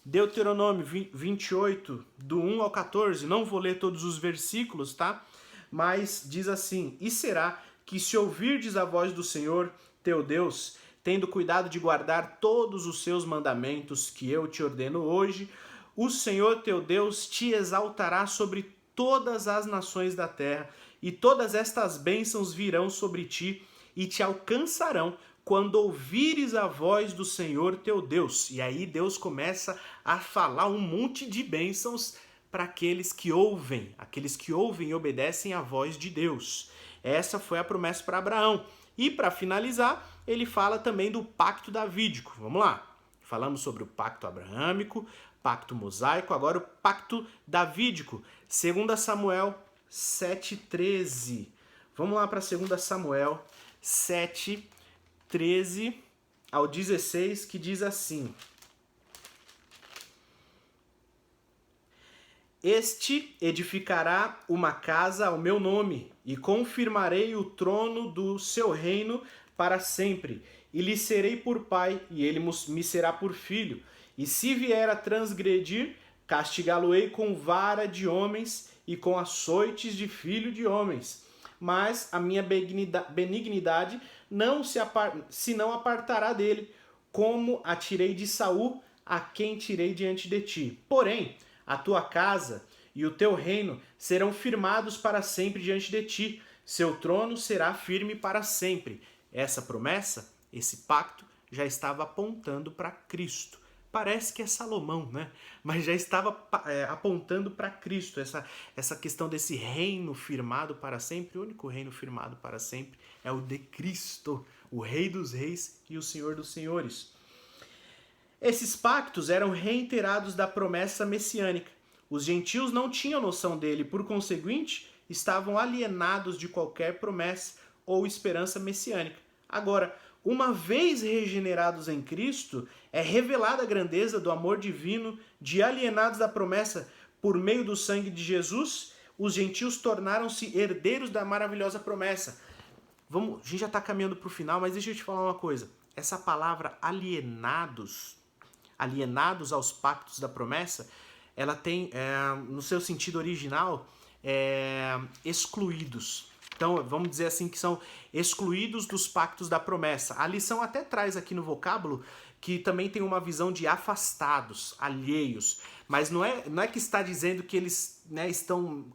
Deuteronômio 28, do 1 ao 14. Não vou ler todos os versículos, tá? Mas diz assim: e será que se ouvirdes a voz do Senhor, teu Deus, tendo cuidado de guardar todos os seus mandamentos que eu te ordeno hoje, o Senhor teu Deus te exaltará sobre todas as nações da terra, e todas estas bênçãos virão sobre ti e te alcançarão quando ouvires a voz do Senhor teu Deus. E aí Deus começa a falar um monte de bênçãos para aqueles que ouvem e obedecem à voz de Deus. Essa foi a promessa para Abraão. E para finalizar, ele fala também do pacto davídico. Vamos lá. Falamos sobre o pacto abraâmico, pacto mosaico, agora o pacto davídico. 2 Samuel 7:13. Vamos lá para 2 Samuel 7:13 ao 16, que diz assim: este edificará uma casa ao meu nome, e confirmarei o trono do seu reino para sempre, e lhe serei por pai, e ele me será por filho. E se vier a transgredir, castigá-lo-ei com vara de homens e com açoites de filho de homens. Mas a minha benignidade se não apartará dele, como a tirei de Saul, a quem tirei diante de ti. Porém, a tua casa e o teu reino serão firmados para sempre diante de ti. Seu trono será firme para sempre. Essa promessa, esse pacto, já estava apontando para Cristo. Parece que é Salomão, né? Mas já estava apontando para Cristo, essa questão desse reino firmado para sempre. O único reino firmado para sempre é o de Cristo, o Rei dos Reis e o Senhor dos Senhores. Esses pactos eram reiterados da promessa messiânica. Os gentios não tinham noção dele, por conseguinte, estavam alienados de qualquer promessa ou esperança messiânica. Agora, uma vez regenerados em Cristo, é revelada a grandeza do amor divino de alienados da promessa por meio do sangue de Jesus. Os gentios tornaram-se herdeiros da maravilhosa promessa. A gente já está caminhando para o final, mas deixa eu te falar uma coisa. Essa palavra alienados aos pactos da promessa, ela tem, no seu sentido original, excluídos. Então, vamos dizer assim que são excluídos dos pactos da promessa. A lição até traz aqui no vocábulo que também tem uma visão de afastados, alheios. Mas não é que está dizendo que eles, né, estão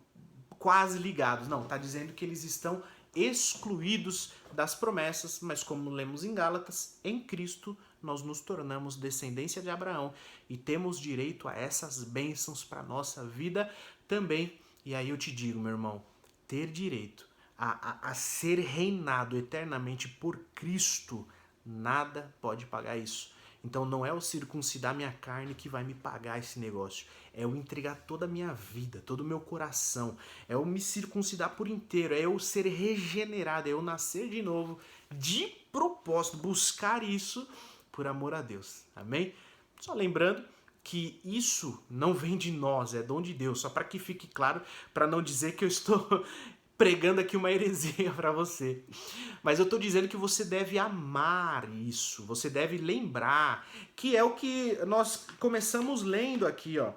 quase ligados. Não, está dizendo que eles estão excluídos das promessas. Mas como lemos em Gálatas, em Cristo nós nos tornamos descendência de Abraão e temos direito a essas bênçãos para a nossa vida também. E aí eu te digo, meu irmão, ter direito a ser reinado eternamente por Cristo, nada pode pagar isso. Então não é o circuncidar minha carne que vai me pagar esse negócio. É eu entregar toda a minha vida, todo o meu coração. É eu me circuncidar por inteiro. É eu ser regenerado. É eu nascer de novo de propósito. Buscar isso por amor a Deus. Amém? Só lembrando que isso não vem de nós, é dom de Deus. Só para que fique claro, para não dizer que eu estou pregando aqui uma heresia para você. Mas eu estou dizendo que você deve amar isso, você deve lembrar, que é o que nós começamos lendo aqui, ó.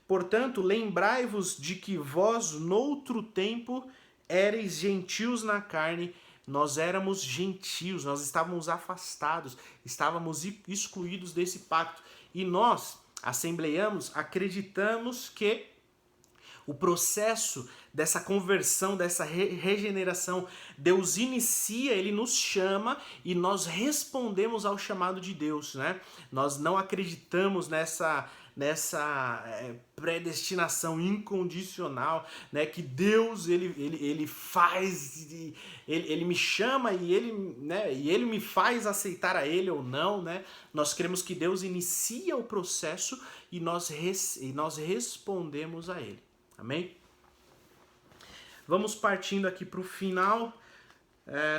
Portanto, lembrai-vos de que vós, noutro tempo, éreis gentios na carne. Nós éramos gentios, nós estávamos afastados, estávamos excluídos desse pacto. E nós, assembleiamos, acreditamos que o processo dessa conversão, dessa regeneração, Deus inicia, Ele nos chama e nós respondemos ao chamado de Deus, né? Nós não acreditamos nessa predestinação incondicional, né? Que Deus ele faz, ele me chama e ele me faz aceitar a Ele ou não, né? Nós cremos que Deus inicia o processo e nós respondemos a Ele. Amém? Vamos partindo aqui para o final,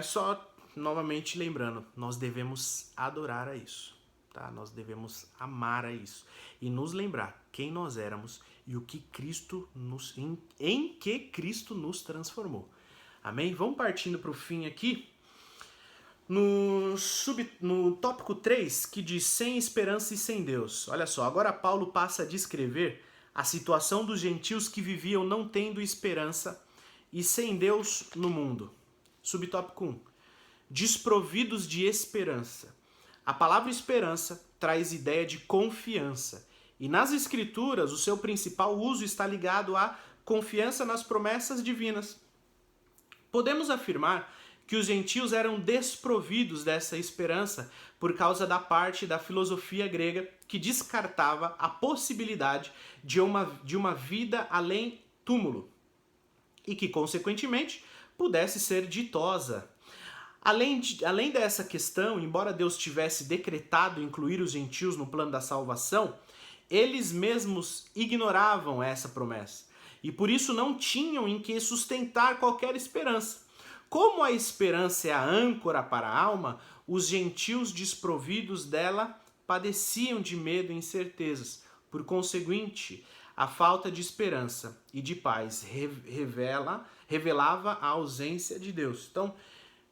só novamente lembrando, nós devemos adorar a isso, tá? Nós devemos amar a isso e nos lembrar quem nós éramos e o que Cristo em que Cristo nos transformou. Amém? Vamos partindo para o fim aqui, no tópico 3, que diz sem esperança e sem Deus. Olha só, agora Paulo passa a descrever a situação dos gentios que viviam não tendo esperança e sem Deus no mundo. Subtópico 1. Desprovidos de esperança. A palavra esperança traz ideia de confiança. E nas Escrituras, o seu principal uso está ligado à confiança nas promessas divinas. Podemos afirmar que os gentios eram desprovidos dessa esperança por causa da parte da filosofia grega que descartava a possibilidade de uma vida além túmulo e que, consequentemente, pudesse ser ditosa. Além dessa questão, embora Deus tivesse decretado incluir os gentios no plano da salvação, eles mesmos ignoravam essa promessa e por isso não tinham em que sustentar qualquer esperança. Como a esperança é a âncora para a alma, os gentios desprovidos dela padeciam de medo e incertezas. Por conseguinte, a falta de esperança e de paz revelava a ausência de Deus. Então,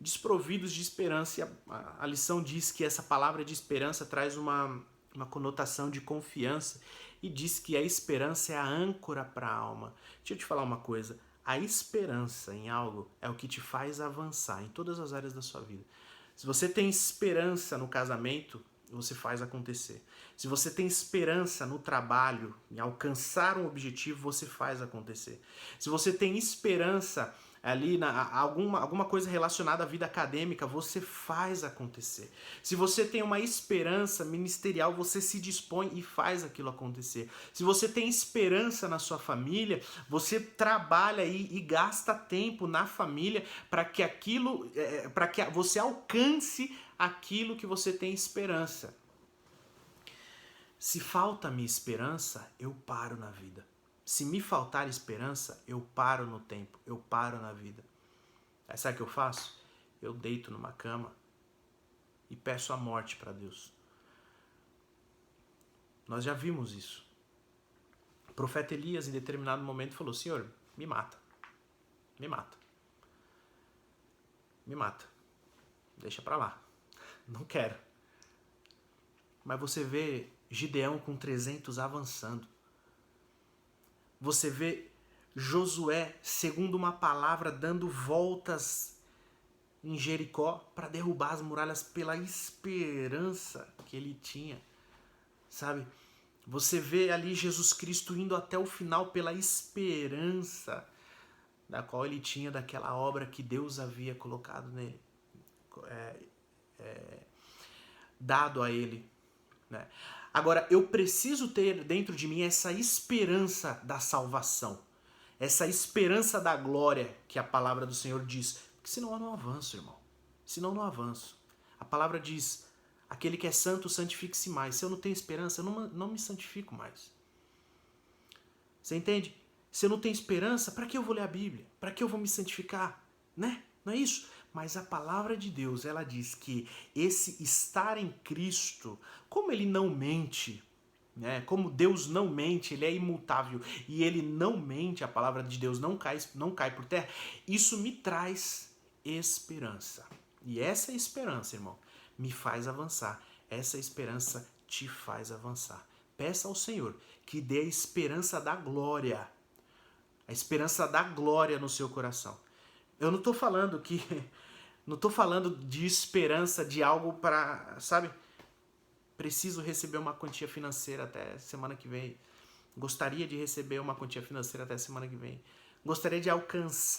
desprovidos de esperança, a lição diz que essa palavra de esperança traz uma conotação de confiança e diz que a esperança é a âncora para a alma. Deixa eu te falar uma coisa. A esperança em algo é o que te faz avançar em todas as áreas da sua vida. Se você tem esperança no casamento, você faz acontecer. Se você tem esperança no trabalho, em alcançar um objetivo, você faz acontecer. Se você tem esperança ali alguma coisa relacionada à vida acadêmica, você faz acontecer. Se você tem uma esperança ministerial, você se dispõe e faz aquilo acontecer. Se você tem esperança na sua família, você trabalha e gasta tempo na família para que você alcance aquilo que você tem esperança. Se falta-me esperança, eu paro na vida. Se me faltar esperança, eu paro no tempo, eu paro na vida. Aí sabe o que eu faço? Eu deito numa cama e peço a morte para Deus. Nós já vimos isso. O profeta Elias, em determinado momento, falou: Senhor, me mata. Me mata. Me mata. Deixa pra lá. Não quero. Mas você vê Gideão com 300 avançando. Você vê Josué, segundo uma palavra, dando voltas em Jericó para derrubar as muralhas pela esperança que ele tinha, sabe? Você vê ali Jesus Cristo indo até o final pela esperança da qual ele tinha daquela obra que Deus havia colocado nele, dado a ele, né? Agora, eu preciso ter dentro de mim essa esperança da salvação, essa esperança da glória que a palavra do Senhor diz, porque senão eu não avanço, irmão. Senão eu não avanço. A palavra diz, aquele que é santo, santifique-se mais. Se eu não tenho esperança, eu não me santifico mais. Você entende? Se eu não tenho esperança, para que eu vou ler a Bíblia? Para que eu vou me santificar? Né? Não é isso? Mas a palavra de Deus, ela diz que esse estar em Cristo, como ele não mente, né? Como Deus não mente, ele é imutável e ele não mente, a palavra de Deus não cai por terra, isso me traz esperança. E essa esperança, irmão, me faz avançar. Essa esperança te faz avançar. Peça ao Senhor que dê a esperança da glória. A esperança da glória no seu coração. Eu não estou falando que... Não estou falando de esperança de algo para, sabe? Preciso receber uma quantia financeira até semana que vem. Gostaria de receber uma quantia financeira até semana que vem. Gostaria de alcançar